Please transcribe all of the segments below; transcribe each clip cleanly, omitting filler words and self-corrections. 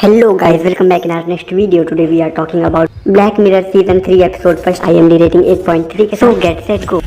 Hello guys, welcome back in our next video. Today we are talking about Black Mirror season 3 episode first IMDb rating 8.3 so get set go.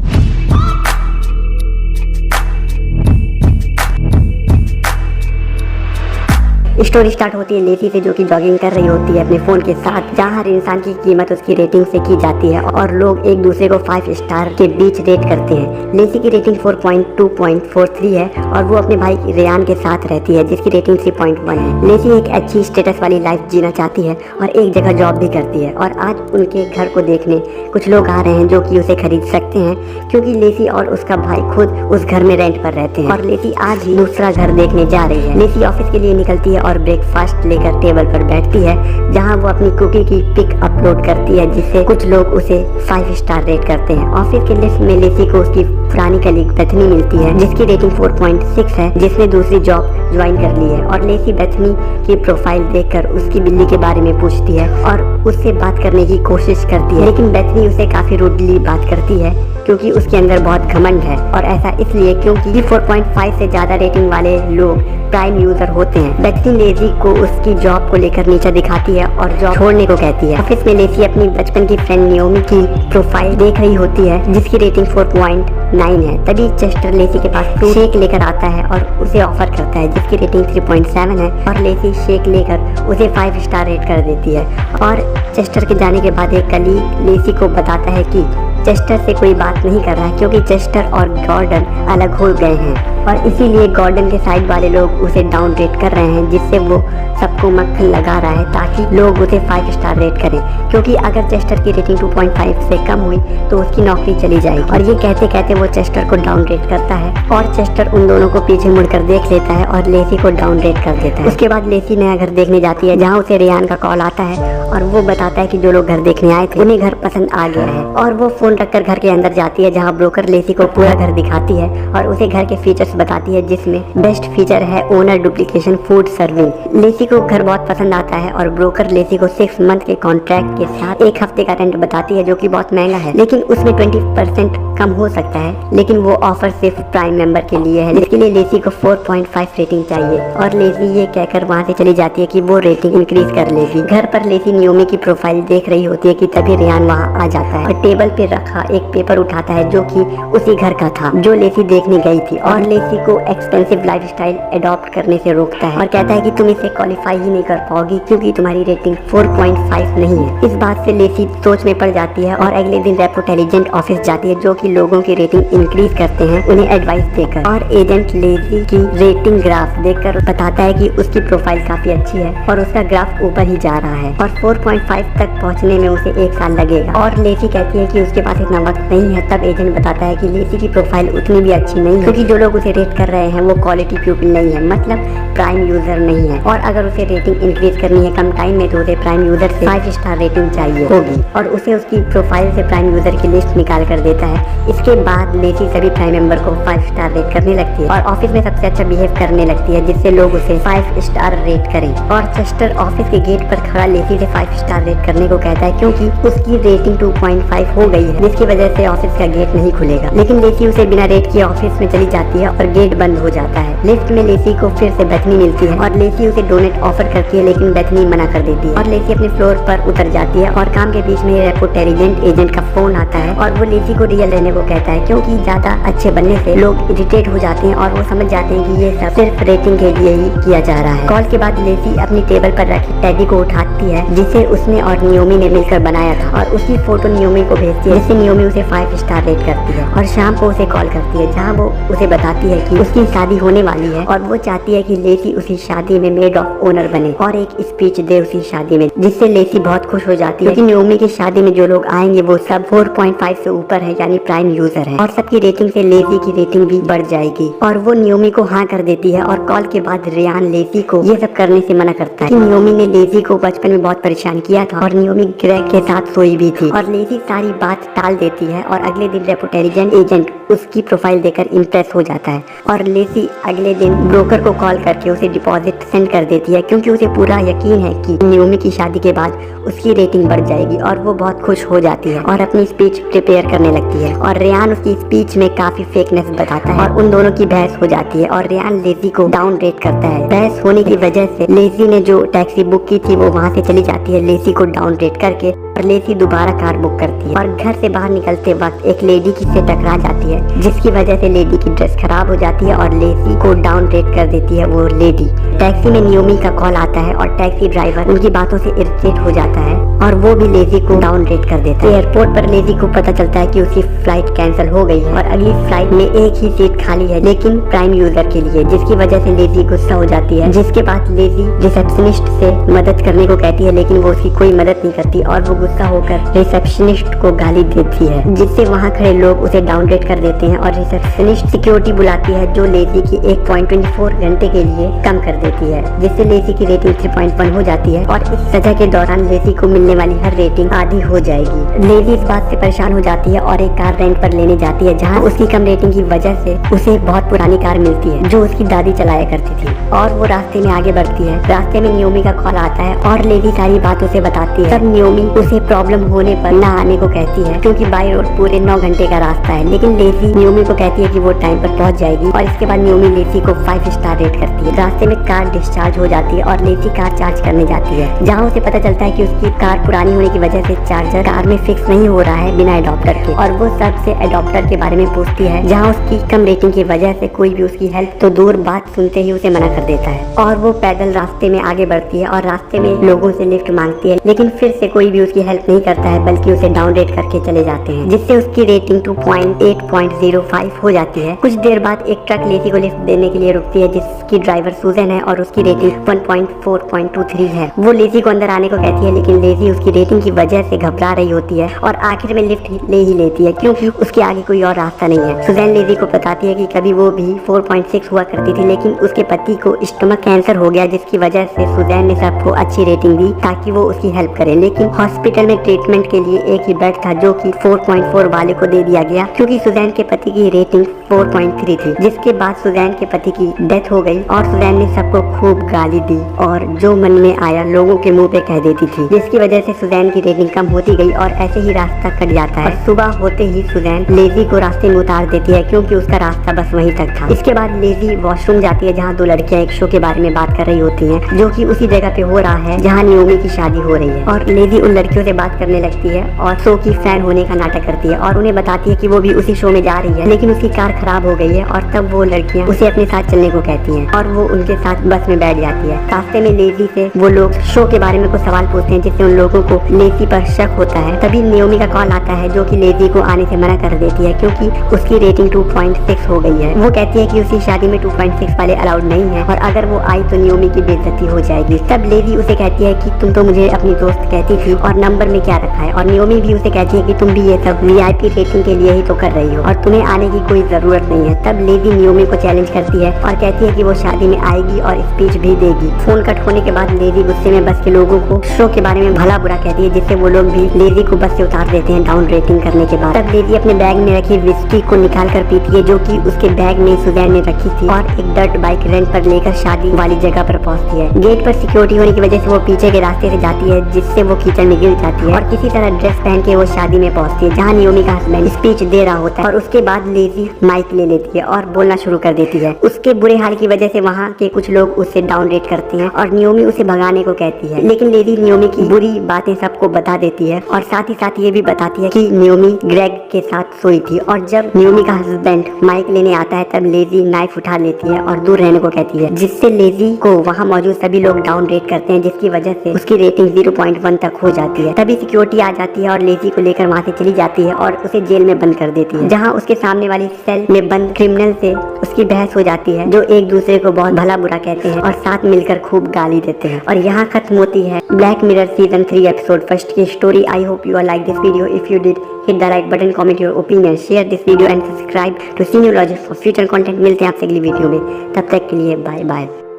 Story start होती है लेसी से जो कि jogging कर रही होती है अपने फोन के साथ, जहाँ हर इंसान की कीमत उसकी रेटिंग से की जाती है और लोग एक दूसरे को 5 स्टार के बीच रेट करते हैं। लेसी की रेटिंग 4.2.43 है और वो अपने भाई रेयान के साथ रहती है जिसकी रेटिंग 3.1 है। लेसी एक अच्छी स्टेटस वाली लाइफ जीना चाहती है और एक जगह जॉब भी करती है और आज उनके घर को देखने कुछ लोग आ रहे हैं जो कि उसे खरीद सकते हैं क्योंकि लेसी और उसका भाई खुद उस घर में रेंट पर रहते हैं और लेसी आज ही दूसरा घर देखने जा रही है। लेसी ऑफिस के लिए निकलती है और ब्रेकफास्ट लेकर टेबल पर बैठती है जहां वो अपनी कुकी की पिक अपलोड करती है जिससे कुछ लोग उसे 5 स्टार रेट करते हैं। ऑफिस के लिस्ट में लेसी को उसकी पुरानी कलीग बेथनी मिलती है जिसकी रेटिंग 4.6 है, जिसने दूसरी जॉब ज्वाइन कर ली है और लेसी बेथनी की प्रोफाइल देखकर उसकी बिल्ली के बारे में पूछती है और उससे बात करने की कोशिश करती है, लेकिन बेथनी उसे काफी रूडली बात करती है क्योंकि उसके अंदर बहुत घमंड है और ऐसा इसलिए क्योंकि 4.5 से ज्यादा रेटिंग वाले लोग प्राइम यूजर होते हैं। बेथनी लेसी को उसकी जॉब को लेकर नीचा दिखाती है और जॉब छोड़ने को कहती है। ऑफिस में लेसी अपनी बचपन की फ्रेंड नियोमी की प्रोफाइल देख रही होती है जिसकी रेटिंग 4.9 है। तभी चेस्टर लेसी के पास फ्रूट शेक लेकर आता है और उसे ऑफर करता है जिसकी रेटिंग 3.7 है और लेसी शेक लेकर उसे 5 स्टार रेट कर देती है। और चेस्टर के जाने के बाद एक कलीग लेसी को बताता है कि चेस्टर से कोई बात नहीं कर रहा है क्योंकि चेस्टर और गॉर्डन अलग हो गए हैं और इसीलिए गॉर्डन के साइड वाले लोग उसे डाउन रेट कर रहे हैं जिससे वो सबको मक्खन लगा रहा है ताकि लोग उसे 5 स्टार रेट करें, क्योंकि अगर चेस्टर की रेटिंग 2.5 से कम हुई तो उसकी नौकरी चली जाएगी। और ये कहते कहते वो चेस्टर को डाउन रेट करता है और चेस्टर उन दोनों को पीछे मुड़कर देख लेता है और लेसी को डाउन रेट कर देता है। उसके बाद लेसी नया घर देखने जाती है जहाँ उसे रेयान का कॉल आता है और वो बताता है कि जो लोग घर देखने आए थे उन्हें घर पसंद आ गया है और वो फोन रखकर घर के अंदर जाती है जहाँ ब्रोकर लेसी को पूरा घर दिखाती है और उसे घर के फीचर्स बताती है जिसमें बेस्ट फीचर है ओनर डुप्लीकेशन फूड सर्विंग। लेसी को घर बहुत पसंद आता है और ब्रोकर लेसी को 6 मंथ के कॉन्ट्रैक्ट के साथ 1 हफ्ते का रेंट बताती है जो कि बहुत महंगा है, लेकिन उसमें 20% कम हो सकता है, लेकिन वो ऑफर सिर्फ प्राइम मेंबर के लिए है जिसके लिए लेसी को 4.5 रेटिंग चाहिए और लेसी ये कहकर वहाँ से चली जाती है कि वो रेटिंग इंक्रीज कर लेगी। घर पर लेसी नियोमी की प्रोफाइल देख रही होती है कि तभी रेयान वहाँ आ जाता है और टेबल पे रखा एक पेपर उठाता है जो कि उसी घर का था जो लेसी देखने गई थी और लेसी को एक्सपेंसिव लाइफस्टाइल अडॉप्ट करने से रोकता है और कहता है कि तुम इसे क्वालिफाई ही नहीं कर पाओगी क्योंकि तुम्हारी रेटिंग 4.5 नहीं है। इस बात से लेसी सोच में पड़ जाती है और अगले दिन रेपोटेलिजेंट ऑफिस जाती है जो कि लोगों की रेटिंग इंक्रीज करते हैं उन्हें एडवाइस देकर और एजेंट लेसी की रेटिंग ग्राफ देखकर बताता है कि उसकी प्रोफाइल काफी अच्छी है और उसका ग्राफ ऊपर ही जा रहा है और 4.5 तक पहुँचने में उसे 1 साल लगेगा और लेसी कहती है कि उसके पास इतना वक्त नहीं है। तब एजेंट बताता है कि लेसी की प्रोफाइल उतनी भी अच्छी नहीं है क्योंकि जो लोग उसे रेट कर रहे हैं वो क्वालिटी पीपल नहीं है, मतलब प्राइम यूजर नहीं है और अगर उसे रेटिंग इंक्रीज करनी है कम टाइम में तो उसे प्राइम यूजर से 5 स्टार रेटिंग चाहिए होगी और उसे उसकी प्रोफाइल से प्राइम यूजर की लिस्ट निकाल कर देता है। इसके बाद लेसी सभी प्राइम मेंबर को 5 स्टार रेट करने लगती है और ऑफिस में सबसे अच्छा बिहेव करने लगती है जिससे लोग उसे 5 स्टार रेट करें और चेस्टर ऑफिस के गेट पर खड़ा लेसी से 5 स्टार रेट करने को कहता है क्योंकि उसकी रेटिंग 2.5 हो गई है जिसकी वजह से ऑफिस का गेट नहीं खुलेगा, लेकिन लेसी उसे बिना रेट किए ऑफिस में चली जाती है और गेट बंद हो जाता है। लिफ्ट में लेसी को फिर से बेथनी मिलती है और लेसी उसे डोनेट ऑफर करती है लेकिन बेथनी मना कर देती है और लेसी अपने फ्लोर पर उतर जाती है और काम के बीच में रेपोटेलिजेंट एजेंट का फोन आता है और वो लेसी को रियल रहने को कहता है क्योंकि ज्यादा अच्छे बनने से लोग इरिटेट हो जाते हैं और वो समझ जाते हैं कि ये सब सिर्फ रेटिंग के लिए ही किया जा रहा है। कॉल के बाद लेसी अपनी टेबल पर रखी टेडी को उठाती है जिसे उसने और नियोमी ने मिलकर बनाया था और उसकी फोटो नियोमी को भेजती है जिससे नियोमी उसे 5 स्टार रेट करती है और शाम को उसे कॉल करती है जहाँ वो उसे बताती है कि उसकी शादी होने वाली है और वो चाहती है कि लेसी उसी शादी में मेड ऑफ ऑनर बने और एक स्पीच दे उसी शादी में, जिससे लेसी बहुत खुश हो जाती है क्योंकि नियोमी की शादी में जो लोग आएंगे वो सब 4.5 से ऊपर है यानी प्राइम यूजर है और सबकी रेटिंग से लेसी की रेटिंग भी बढ़ जाएगी और वो नियोमी को हाँ कर देती है। और कॉल के बाद रेयान लेसी को ये सब करने से मना करता है कि नियोमी ने लेसी को बचपन में बहुत परेशान किया था और नियोमी ग्रेग के साथ सोई भी थी और लेसी सारी बात टाल देती है और अगले दिन रेपोटेलिजेंट एजेंट उसकी प्रोफाइल देखकर इम्प्रेस हो जाता है है और लेसी अगले दिन ब्रोकर को कॉल करके उसे डिपॉजिट सेंड कर देती है, क्योंकि उसे पूरा यकीन है कि न्योमी की शादी के बाद उसकी रेटिंग बढ़ जाएगी और वो बहुत खुश हो जाती है और अपनी स्पीच प्रिपेयर करने लगती है। और रेयान उसकी स्पीच में काफी फेकनेस बताता है और उन दोनों की बहस हो जाती है और रेयान लेसी को डाउन रेट करता है। बहस होने की वजह से लेसी ने जो टैक्सी बुक की थी वो वहाँ से चली जाती है लेसी को डाउन रेट करके, और लेसी दोबारा कार बुक करती है और घर से बाहर निकलते वक्त एक लेडी की से टकरा जाती है, जिसकी वजह से लेडी की ड्रेस खराब हो जाती है और लेसी को डाउन रेट कर देती है वो लेडी। टैक्सी में न्योमी का कॉल आता है और टैक्सी ड्राइवर उनकी बातों से इरिटेट हो जाता है और वो भी लेजी को डाउन रेट कर देता है। एयरपोर्ट पर लेजी को पता चलता है कि उसकी फ्लाइट कैंसिल हो गई है और अगली फ्लाइट में एक ही सीट खाली है, लेकिन प्राइम यूजर के लिए, जिसकी वजह से लेजी गुस्सा हो जाती है। जिसके बाद लेजी रिसेप्शनिस्ट से मदद करने को कहती है, लेकिन वो उसकी कोई मदद नहीं करती और वो गुस्सा होकर रिसेप्शनिस्ट को गाली देती है, जिससे वहाँ खड़े लोग उसे डाउन रेट कर देते हैं और रिसेप्शनिस्ट सिक्योरिटी बुलाती है जो लेजी की 1.24 घंटे के लिए कम कर देती है, जिससे लेजी की रेटिंग 3.1 हो जाती है और इस सजा के दौरान लेजी को मिलने वाली हर रेटिंग आधी हो जाएगी। लेजी इस बात से परेशान हो जाती है और एक कार रेंट पर लेने जाती है, जहाँ उसकी कम रेटिंग की वजह से उसे बहुत पुरानी कार मिलती है जो उसकी दादी चलाया करती थी और वो रास्ते में आगे बढ़ती है। रास्ते में न्योमी का कॉल आता है और लेजी सारी बात उसे बताती है। तब न्योमी उसे प्रॉब्लम होने पर न आने को कहती है, क्योंकि बाई रोड पूरे 9 घंटे का रास्ता है, लेकिन लेजी न्योमी को कहती है कि वो टाइम पर पहुंच जाएगी और इसके बाद न्योमी लेजी को 5 स्टार रेट करती है। रास्ते में कार डिस्चार्ज हो जाती है और लेजी कार चार्ज करने जाती है, जहाँ उसे पता चलता है कि उसकी कार पुरानी होने की वजह से चार्जर कार में फिक्स नहीं हो रहा है बिना एडॉप्टर के, और वो सबसे एडॉप्टर के बारे में पूछती है, जहाँ उसकी कम रेटिंग की वजह से कोई भी उसकी हेल्प तो दूर बात सुनते ही उसे मना कर देता है और वो पैदल रास्ते में आगे बढ़ती है और रास्ते में लोगों से लिफ्ट मांगती है, लेकिन फिर से कोई भी उसकी हेल्प नहीं करता है, बल्कि उसे डाउन रेट करके चले जाते हैं, जिससे उसकी रेटिंग 2.8.05 हो जाती है। कुछ देर बाद एक ट्रक लेजी को लिफ्ट देने के लिए रुकती है, जिसकी ड्राइवर सूजन है और उसकी रेटिंग 1.4.23 है। वो लेजी को अंदर आने को कहती है, लेकिन लेजी उसकी रेटिंग की वजह से घबरा रही होती है और आखिर में लिफ्ट ले ही लेती है, क्योंकि उसके आगे कोई और रास्ता नहीं है। सुजैन लेजी को बताती है कि कभी वो भी 4.6 हुआ करती थी, लेकिन उसके पति को स्टमक कैंसर हो गया, जिसकी वजह से सुजैन ने सबको अच्छी रेटिंग दी ताकि वो उसकी हेल्प करे, लेकिन हॉस्पिटल में ट्रीटमेंट के लिए एक ही बेड था जो कि 4.4 वाले को दे दिया गया, क्योंकि सुजैन के पति की रेटिंग 4.3 थी। जिसके बाद सुजैन के पति की डेथ हो गई और सुजैन ने सबको खूब गाली दी और जो मन में आया लोगों के मुंह पे कह देती थी, जिसकी वजह से सुजैन की रेटिंग कम होती गई और ऐसे ही रास्ता कट जाता है। सुबह होते ही सुजैन लेजी को रास्ते में उतार देती है, क्योंकि उसका रास्ता बस वहीं तक था। इसके बाद लेजी वॉशरूम जाती है, जहाँ 2 लड़कियां एक शो के बारे में बात कर रही होती हैं, जो कि उसी जगह पे हो रहा है जहाँ न्योमी की शादी हो रही है, और लेजी उन लड़कियों से बात करने लगती है और शो की फैन होने का नाटक करती है और उन्हें बताती है कि वो भी उसी शो में जा रही है, लेकिन उसकी कार खराब हो गई है और तब वो लड़कियां उसे अपने साथ चलने को कहती हैं और वो उनके साथ बस में बैठ जाती है। रास्ते में लेजी से वो लोग शो के बारे में कुछ सवाल पूछते हैं, जिससे उन लोगों को लेजी पर शक होता है। तभी न्योमी का कॉल आता है, जो कि लेजी को आने से मना कर देती है, क्योंकि उसकी रेटिंग 2.6 हो गई है। वो कहती है कि उसी शादी में 2.6 वाले अलाउड नहीं है और अगर वो आई तो न्योमी की बेइज्जती हो जाएगी। तब लेजी उसे कहती है कि तुम तो मुझे अपनी दोस्त कहती थी और नंबर में क्या रखा है, और न्योमी भी उसे कहती है कि तुम भी ये सब वीआईपी रेटिंग के लिए ही तो कर रही हो और तुम्हें आने की कोई जरूरत नहीं है। तब लेजी न्योमी को चैलेंज करती है और कहती है कि वो शादी में आएगी और स्पीच भी देगी। फोन कट होने के बाद लेजी गुस्से में बस के लोगों को शो के बारे में भला बुरा कहती है, जिससे वो लोग भी लेजी को बस से उतार देते हैं डाउन रेटिंग करने के बाद। तब लेजी अपने बैग में रखी विस्की को निकाल कर पीती है, जो कि उसके बैग में सुजैन ने रखी थी, और एक डर्ट बाइक रेंट पर लेकर शादी वाली जगह पर पहुंचती है। गेट पर सिक्योरिटी होने की वजह से वो पीछे के रास्ते से जाती है, जिससे वो कीचड़ में गिर जाती है और किसी तरह ड्रेस पहन के वो शादी में पहुंचती है, जहाँ न्योमी का हस्बैंड स्पीच दे रहा होता है, और उसके बाद लेजी माइक ले लेती है और बोलना शुरू कर देती है। उसके बुरे हाल की वजह से वहाँ के कुछ लोग उसे डाउन रेट करते हैं और न्योमी उसे भगाने को कहती है, लेकिन लेजी न्योमी की बुरी बातें सबको बता देती है और साथ ही साथ ये भी बताती है कि न्योमी ग्रेग के साथ सोई थी। और जब न्योमी का हस्बैंड माइक लेने आता है, तब लेजी नाइफ उठा लेती है और दूर रहने को कहती है, जिससे लेजी को वहाँ मौजूद सभी लोग डाउन रेट करते हैं, जिसकी वजह से उसकी रेटिंग 0.1 तक हो जाती है। तभी सिक्योरिटी आ जाती है और लेजी को लेकर वहाँ से चली जाती है और उसे जेल में बंद कर देती है, जहाँ उसके सामने वाली सेल में बंद क्रिमिनल से उसकी बहस हो जाती है, जो एक दूसरे को बहुत भला बुरा कहते हैं और साथ मिलकर खूब गाली देते हैं। और यहाँ खत्म होती है ब्लैक मिरर सीजन 3 एपिसोड 1 की story. I hope you are like this video. If you did, hit the like button, comment your opinion, share this video and subscribe to Cineology for future content. मिलते हैं आपसे अगली video में, तब तक के लिए बाय बाय।